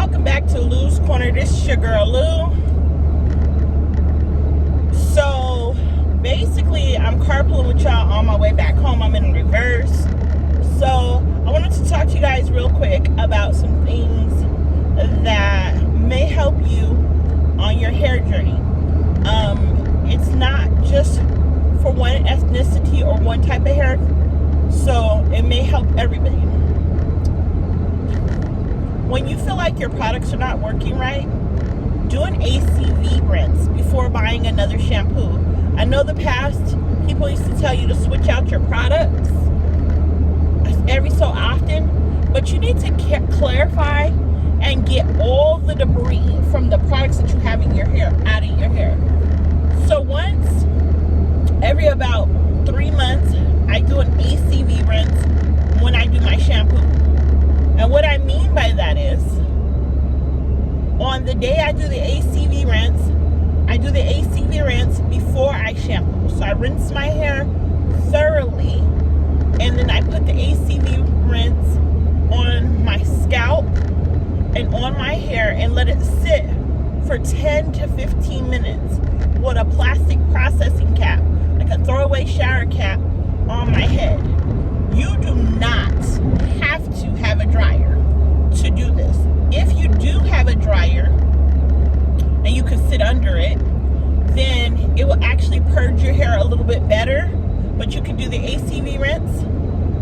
welcome back to Lou's Corner. This is your girl Lou. So basically I'm carpooling with y'all on my way back home. I'm in reverse. So I wanted to talk to you guys real quick about some things that may help you on your hair journey. It's not just for one ethnicity or one type of hair, so it may help everybody. When you feel like your products are not working right, do an ACV rinse before buying another shampoo. I know the past, people used to tell you to switch out your products every so often, but you need to clarify and get all the debris from the products that you have in your hair out of your hair. So once every about 3 months, I do an ACV rinse when I do my shampoo. And what I mean by that is, on the day I do the ACV rinse, I do the ACV rinse before I shampoo. So I rinse my hair thoroughly, and then I put the ACV rinse on my scalp and on my hair and let it sit for 10 to 15 minutes with a plastic processing cap, like a throwaway shower cap, on my head. You do not have to have a dryer to do this. If you do have a dryer and you can sit under it, then it will actually purge your hair a little bit better. But you can do the ACV rinse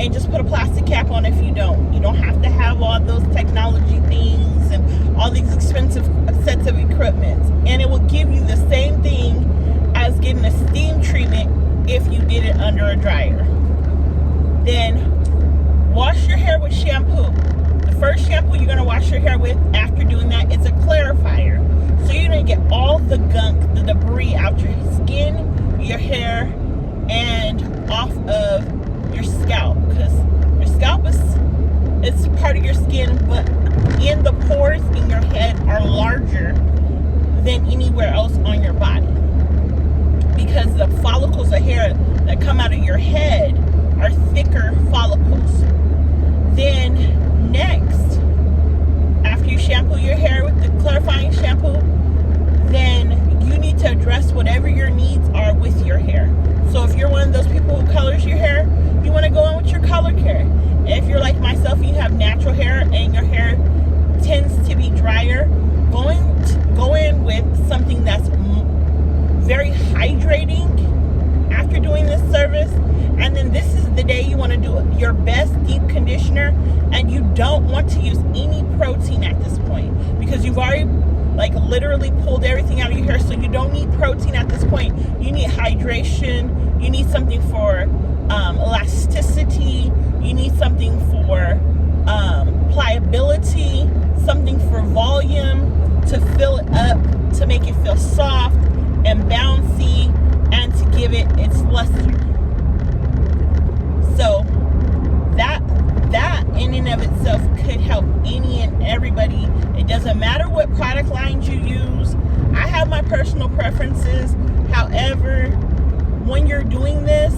and just put a plastic cap on if you don't. You don't have to have all those technology things and all these expensive sets of equipment. And it will give you the same thing as getting a steam treatment if you did it under a dryer. Then wash your hair with shampoo. The first shampoo you're going to wash your hair with after doing that is a clarifier. So you're going to get all the gunk, the debris out your skin, your hair, and off of your scalp. Because your scalp is part of your skin, but in the pores in your head are larger than anywhere else on your body. Because the follicles of hair that come out of your head are thicker follicles. Then next, after you shampoo your hair with the clarifying shampoo, then you need to address whatever your needs are with your hair. So if you're one of those people who colors your hair, you want to go in with your colored hair. If you're like myself and you have natural hair and your hair tends to be drier, go in with something that's very hydrating after doing this service. And then this is the day you want to do your best deep conditioner, and you don't want to use any protein at this point because you've already literally pulled everything out of your hair, so you don't need protein at this point. You need hydration, you need something for elasticity, you need something for pliability, something for volume, to fill it up, to make it feel soft and bouncy, and to give it its luster. So that in and of itself could help any and everybody. It doesn't matter what product lines you use. I have my personal preferences. However, when you're doing this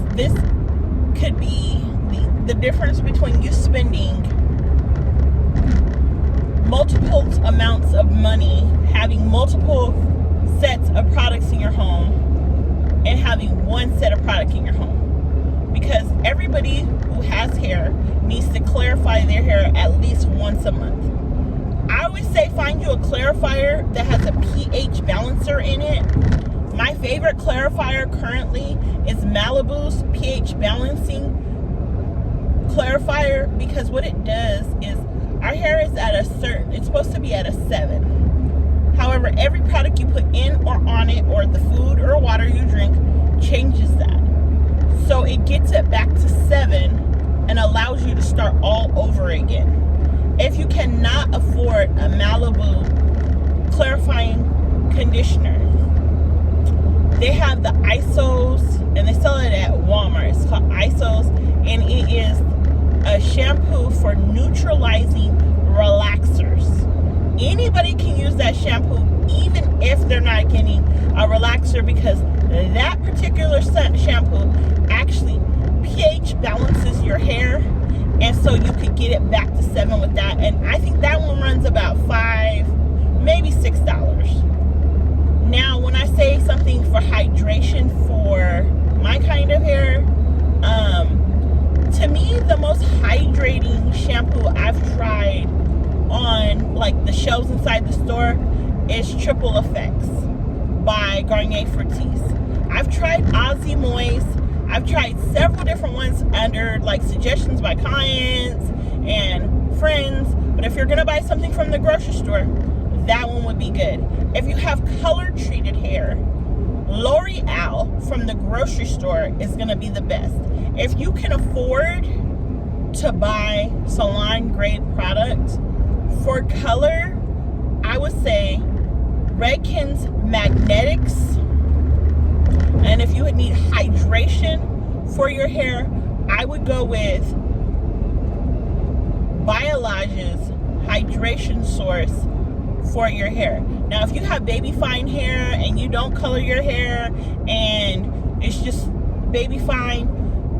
could be the difference between you spending multiple amounts of money, having multiple sets of products in your home, and having one set of product in your home. Because everybody who has hair needs to clarify their hair at least once a month. I always say find you a clarifier that has a pH balancer in it. My favorite clarifier currently is Malibu's pH balancing clarifier, because what it does is our hair is at it's supposed to be at a 7. However, every product you put in or on it, or the food or water you drink, changes that. So it gets it back to 7 and allows you to start all over again. If you cannot afford a Malibu clarifying conditioner, they have the ISOs, and they sell it at Walmart. It's called ISOs, and it is a shampoo for neutralizing relaxers. Anybody can use that shampoo, even if they're not getting a relaxer, because that particular shampoo actually pH balances your hair, and so you could get it back to 7 with that. And I think that one runs about $5 like the shelves inside the store, is Triple Effects by Garnier Fructis. I've tried Aussie Moist. I've tried several different ones under like suggestions by clients and friends. But if you're gonna buy something from the grocery store, that one would be good. If you have color treated hair, L'Oreal from the grocery store is gonna be the best. If you can afford to buy salon grade product for color, I would say Redken's Magnetics. And if you would need hydration for your hair, I would go with Biolage's hydration source for your hair. Now, if you have baby fine hair and you don't color your hair and it's just baby fine,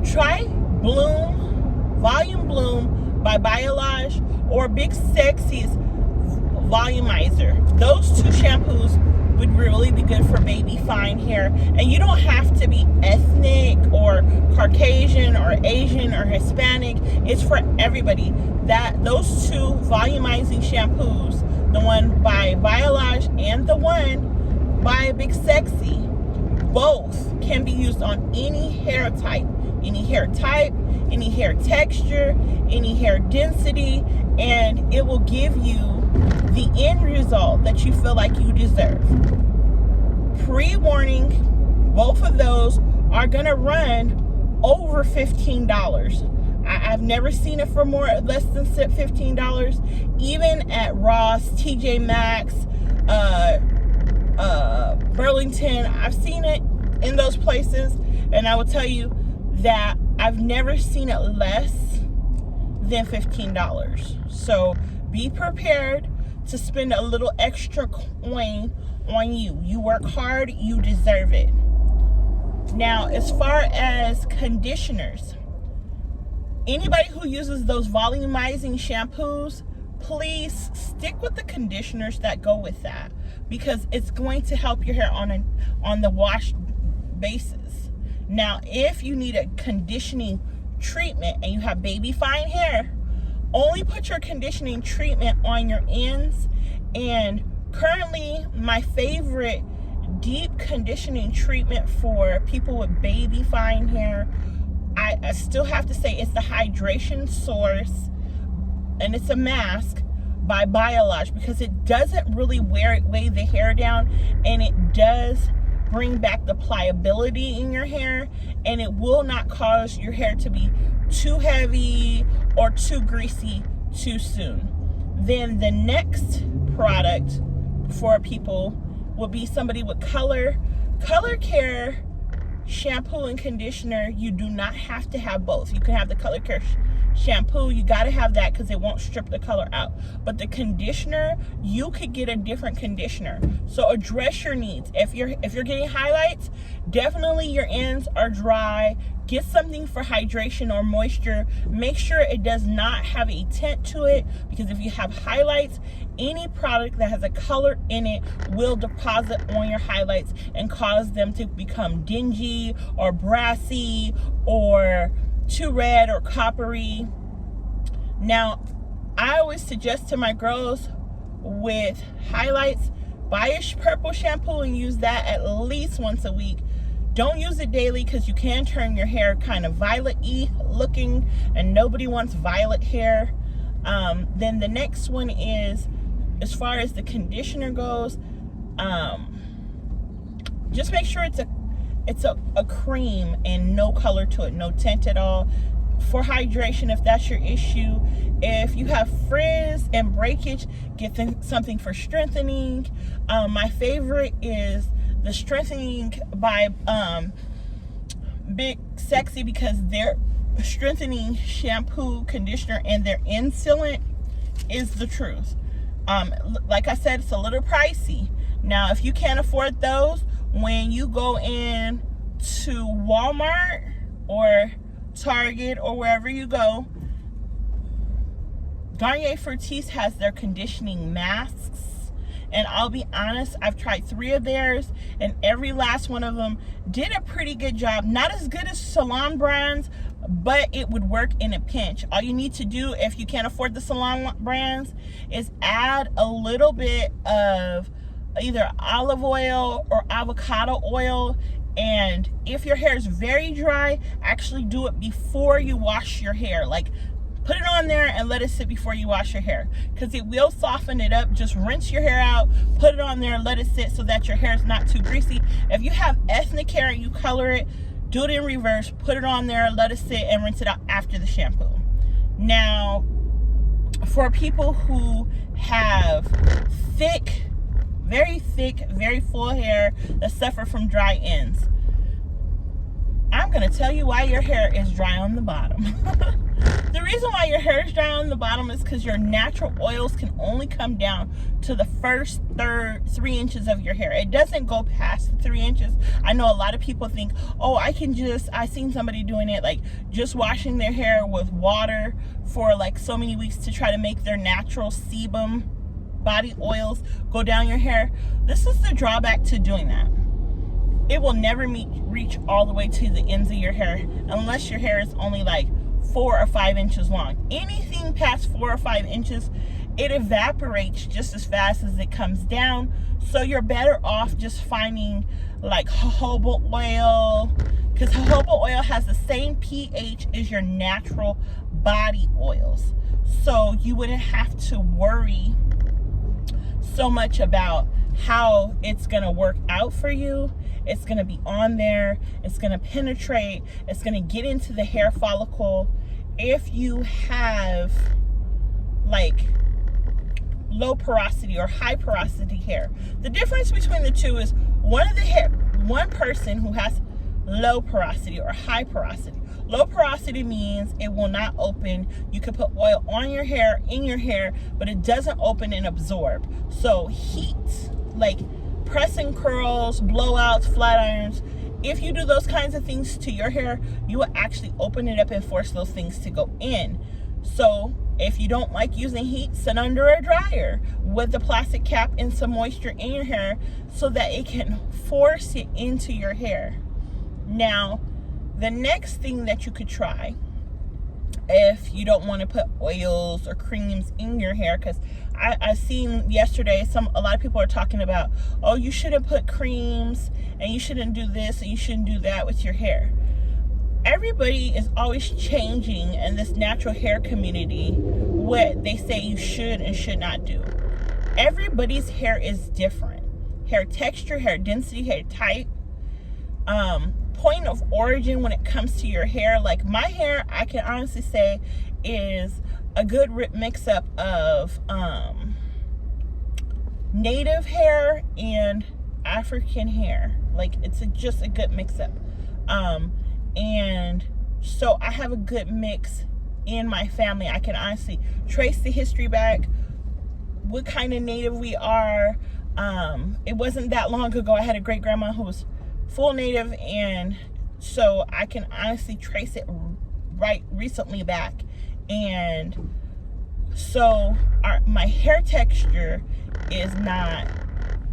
try Volume Bloom by Biolage or Big Sexy's Volumizer. Those two shampoos would really be good for baby fine hair. And you don't have to be ethnic or Caucasian or Asian or Hispanic. It's for everybody. Those two volumizing shampoos, the one by Biolage and the one by Big Sexy, both can be used on any hair type, any hair texture, any hair density, and it will give you the end result that you feel like you deserve. Pre-warning, both of those are gonna run over $15. I've never seen it for less than $15. Even at Ross, TJ Maxx, Burlington, I've seen it in those places, and I will tell you that I've never seen it less than $15. So be prepared to spend a little extra coin on you. You work hard, you deserve it. Now, as far as conditioners, anybody who uses those volumizing shampoos, please stick with the conditioners that go with that, because it's going to help your hair on the wash basis. Now, if you need a conditioning treatment and you have baby fine hair, only put your conditioning treatment on your ends. And currently, my favorite deep conditioning treatment for people with baby fine hair, I still have to say, it's the Hydration Source, and it's a mask by Biolage, because it doesn't really weigh the hair down, and it does bring back the pliability in your hair, and it will not cause your hair to be too heavy or too greasy too soon. Then the next product for people would be somebody with color care shampoo and conditioner. You do not have to have both. You can have the color care shampoo. You got to have that because it won't strip the color out. But the conditioner, you could get a different conditioner. So address your needs. If you're getting highlights, definitely your ends are dry. Get something for hydration or moisture. Make sure it does not have a tint to it, because if you have highlights, any product that has a color in it will deposit on your highlights and cause them to become dingy or brassy or too red or coppery. Now, I always suggest to my girls with highlights, buy a purple shampoo and use that at least once a week. Don't use it daily, because you can turn your hair kind of violet-y looking, and nobody wants violet hair. Then the next one is, as far as the conditioner goes, just make sure it's a cream and no color to it, no tint at all. For hydration, if that's your issue. If you have frizz and breakage, get something for strengthening. My favorite is the strengthening by Big Sexy, because their strengthening shampoo, conditioner, and their end sealant is the truth. Like I said, it's a little pricey. Now, if you can't afford those, when you go in to Walmart or Target or wherever you go, Garnier Fructis has their conditioning masks. And I'll be honest, I've tried 3 of theirs, and every last one of them did a pretty good job. Not as good as salon brands, but it would work in a pinch. All you need to do, if you can't afford the salon brands, is add a little bit of either olive oil or avocado oil. And if your hair is very dry, actually do it before you wash your hair. Like, put it on there and let it sit before you wash your hair, because it will soften it up. Just rinse your hair out, put it on there, let it sit so that your hair is not too greasy. If you have ethnic hair and you color it, do it in reverse, put it on there, let it sit, and rinse it out after the shampoo. Now, for people who have thick, very full hair that suffer from dry ends, I'm going to tell you why your hair is dry on the bottom. The reason why your hair is dry on the bottom is because your natural oils can only come down to the first 3 inches of your hair. It doesn't go past the 3 inches. I know a lot of people think, oh, I seen somebody doing it, like just washing their hair with water for like so many weeks to try to make their natural sebum body oils go down your hair. This is the drawback to doing that. It will never reach all the way to the ends of your hair unless your hair is only like 4 or 5 inches long. Anything past 4 or 5 inches, it evaporates just as fast as it comes down. So you're better off just finding like jojoba oil, because jojoba oil has the same pH as your natural body oils. So you wouldn't have to worry so much about how it's going to work out for you. It's going to be on there, it's going to penetrate, it's going to get into the hair follicle. If you have like low porosity or high porosity hair, the difference between the two is one person who has low porosity or high porosity. Low porosity means it will not open. You can put oil on your hair, in your hair, but it doesn't open and absorb. So heat, like pressing curls, blowouts, flat irons, if you do those kinds of things to your hair, you will actually open it up and force those things to go in. So if you don't like using heat, sit under a dryer with the plastic cap and some moisture in your hair so that it can force it into your hair. Now, the next thing that you could try, if you don't want to put oils or creams in your hair, because I seen yesterday a lot of people are talking about, oh, you shouldn't put creams and you shouldn't do this and you shouldn't do that with your hair. Everybody is always changing in this natural hair community what they say you should and should not do. Everybody's hair is different. Hair texture, hair density, hair type, point of origin when it comes to your hair. Like my hair, I can honestly say, is a good mix up of native hair and African hair. Like it's just a good mix up. And so I have a good mix in my family. I can honestly trace the history back, what kind of native we are. It wasn't that long ago I had a great grandma who was full native, and so I can honestly trace it right recently back. And so my hair texture is not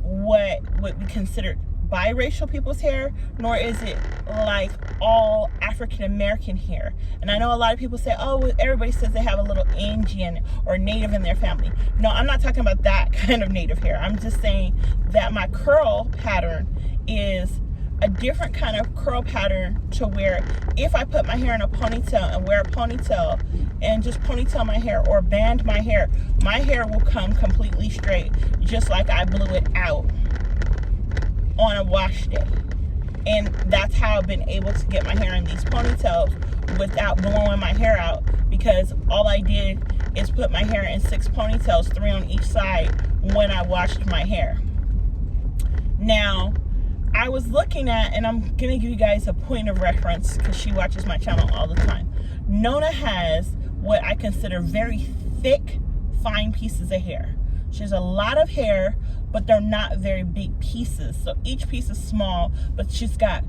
what would be considered biracial people's hair, nor is it like all African American hair. And I know a lot of people say, oh, everybody says they have a little Indian or native in their family. No, I'm not talking about that kind of native hair. I'm just saying that my curl pattern is a different kind of curl pattern, to where if I put my hair in a ponytail and wear a ponytail and just ponytail my hair or band my hair will come completely straight, just like I blew it out on a wash day. And that's how I've been able to get my hair in these ponytails without blowing my hair out, because all I did is put my hair in 6 ponytails, 3 on each side, when I washed my hair. Now, I was looking at, and I'm gonna give you guys a point of reference because she watches my channel all the time. Nona has what I consider very thick, fine pieces of hair. She has a lot of hair, but they're not very big pieces. So each piece is small, but she's got,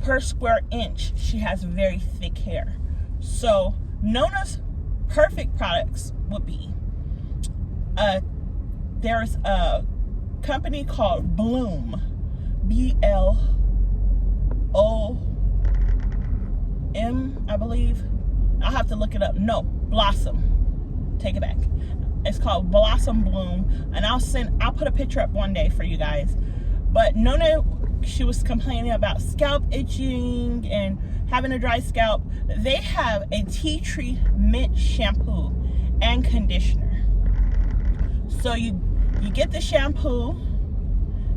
per square inch, she has very thick hair. So Nona's perfect products would be, there's a company called Bloom, B-L-O-O-M, M, I believe. I'll have to look it up. No, Blossom. Take it back. It's called Blossom Bloom, and I'll put a picture up one day for you guys. But Nona, she was complaining about scalp itching and having a dry scalp. They have a tea tree mint shampoo and conditioner. So you get the shampoo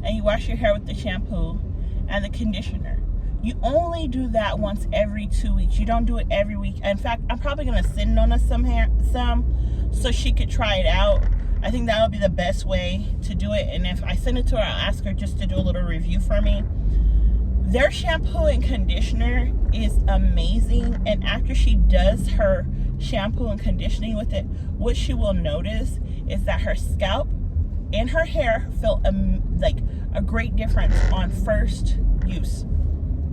and you wash your hair with the shampoo and the conditioner. You only do that once every 2 weeks. You don't do it every week. In fact, I'm probably gonna send Nona some so she could try it out. I think that'll be the best way to do it. And if I send it to her, I'll ask her just to do a little review for me. Their shampoo and conditioner is amazing. And after she does her shampoo and conditioning with it, what she will notice is that her scalp and her hair feel like a great difference on first use.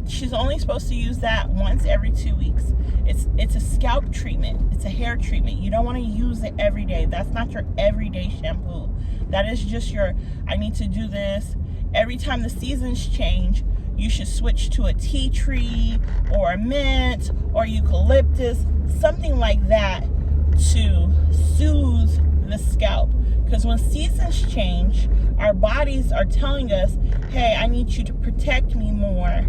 She's only supposed to use that once every 2 weeks. It's a scalp treatment. It's a hair treatment. You don't want to use it every day. That's not your everyday shampoo. That is just your, I need to do this. Every time the seasons change, you should switch to a tea tree or a mint or eucalyptus, something like that to soothe the scalp. Because when seasons change, our bodies are telling us, hey, I need you to protect me more.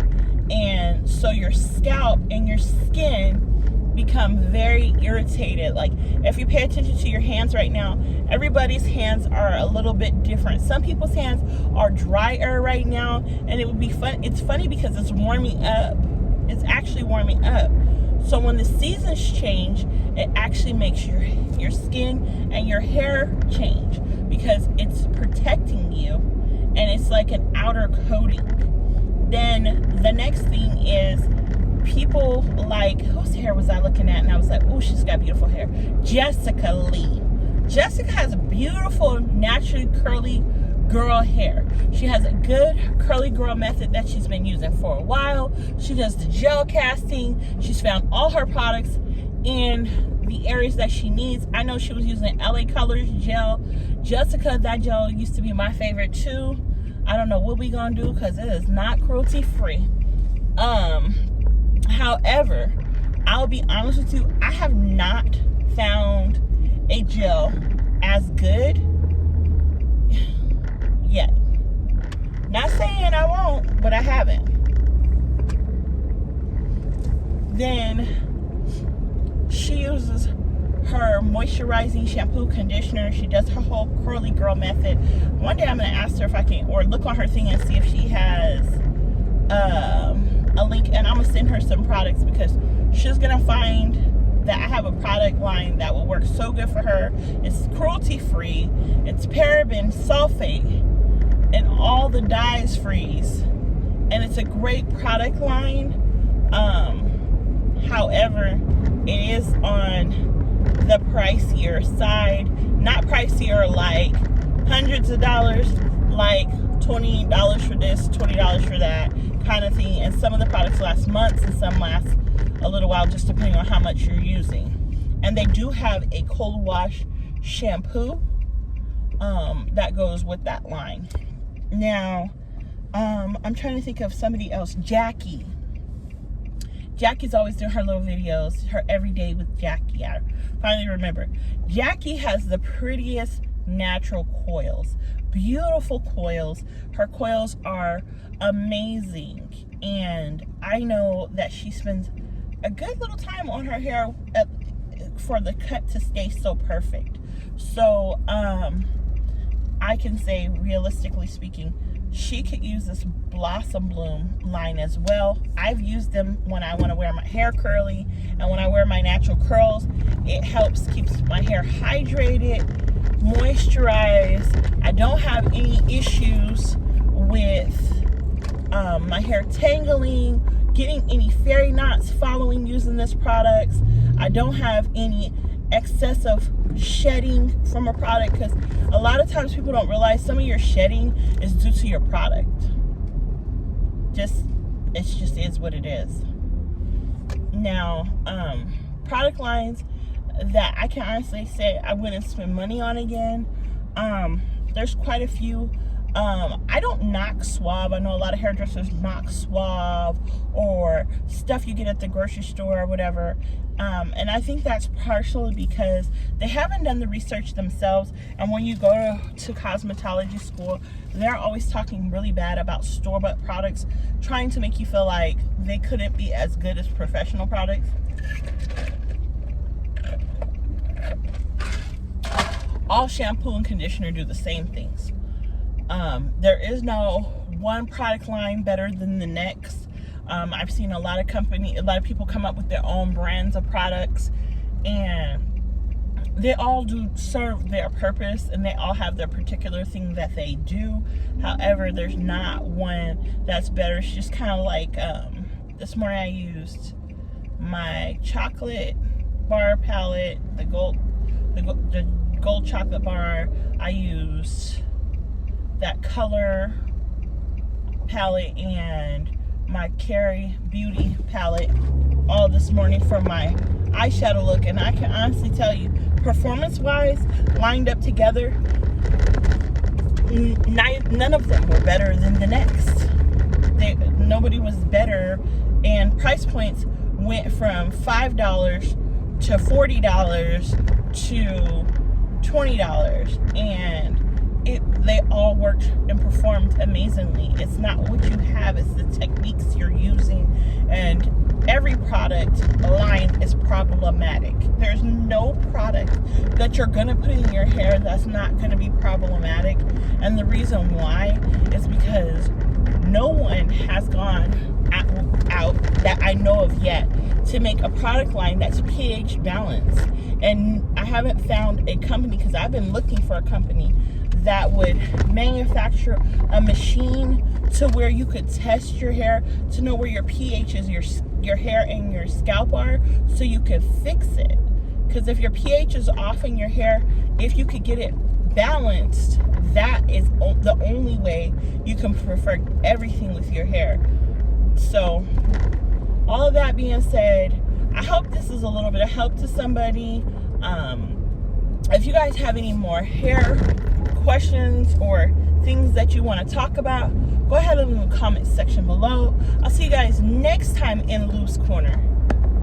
And so your scalp and your skin become very irritated. Like if you pay attention to your hands right now, everybody's hands are a little bit different. Some people's hands are drier right now, and it would be fun. It's funny because it's warming up. It's actually warming up. So when the seasons change, it actually makes your skin and your hair change because it's protecting you, and it's like an outer coating. Then the next thing is people like, whose hair was I looking at? And I was like, oh, she's got beautiful hair. Jessica Lee. Jessica has beautiful, naturally curly girl hair. She has a good curly girl method that she's been using for a while. She does the gel casting. She's found all her products in the areas that she needs. I know she was using LA Colors gel. Jessica, that gel used to be my favorite too. I don't know what we gonna do because it is not cruelty free. However, I'll be honest with you, I have not found a gel as good yet. Not saying I won't, but I haven't. Then she uses her moisturizing shampoo, conditioner. She does her whole curly girl method. One day I'm going to ask her if I can, or look on her thing and see if she has a link, and I'm going to send her some products because she's going to find that I have a product line that will work so good for her. It's cruelty free, it's paraben, sulfate, and all the dyes freeze, and it's a great product line. However, it is on the pricier side. Not pricier like hundreds of dollars, like $20 for this, $20 for that kind of thing. And some of the products last months and some last a little while, just depending on how much you're using. And they do have a cold wash shampoo that goes with that line. Now, I'm trying to think of somebody else. Jackie's always doing her little videos, her everyday with Jackie. I finally remember. Jackie has the prettiest natural coils. Beautiful coils. Her coils are amazing. And I know that she spends a good little time on her hair for the cut to stay so perfect. So, I can say, realistically speaking, she could use this Blossom Bloom line as well. I've used them when I want to wear my hair curly and when I wear my natural curls. It helps keeps my hair hydrated, moisturized. I don't have any issues with my hair tangling, getting any fairy knots following using this product. I don't have any excessive shedding from a product, because a lot of times people don't realize some of your shedding is due to your product. It just is what it is. Now, product lines that I can honestly say I wouldn't spend money on again. There's quite a few. I don't knock Suave. I know a lot of hairdressers knock Suave or stuff you get at the grocery store or whatever. And I think that's partially because they haven't done the research themselves. And when you go to cosmetology school, they're always talking really bad about store-bought products, trying to make you feel like they couldn't be as good as professional products. All shampoo and conditioner do the same things. There is no one product line better than the next. I've seen a lot of people come up with their own brands of products, and they all do serve their purpose, and they all have their particular thing that they do. However, there's not one that's better. It's just kind of like this morning I used my chocolate bar palette, the gold chocolate bar. I used that color palette and my Carrie Beauty palette all this morning for my eyeshadow look, and I can honestly tell you, performance wise, lined up together, none of them were better than the next. Nobody was better, and price points went from $5 to $40 to $20, and they all worked and performed amazingly. It's not what you have, it's the techniques you're using, and every product line is problematic. There's no product that you're gonna put in your hair that's not gonna be problematic, and the reason why is because no one has gone out that I know of yet to make a product line that's pH balanced. And I haven't found a company, because I've been looking for a company that would manufacture a machine to where you could test your hair to know where your pH is, your hair and your scalp are, so you could fix it. Because if your pH is off in your hair, if you could get it balanced, that is the only way you can perfect everything with your hair. So all of that being said, I hope this is a little bit of help to somebody. If you guys have any more hair questions or things that you want to talk about, go ahead and leave in the comment section below. I'll see you guys next time in Lou's Corner.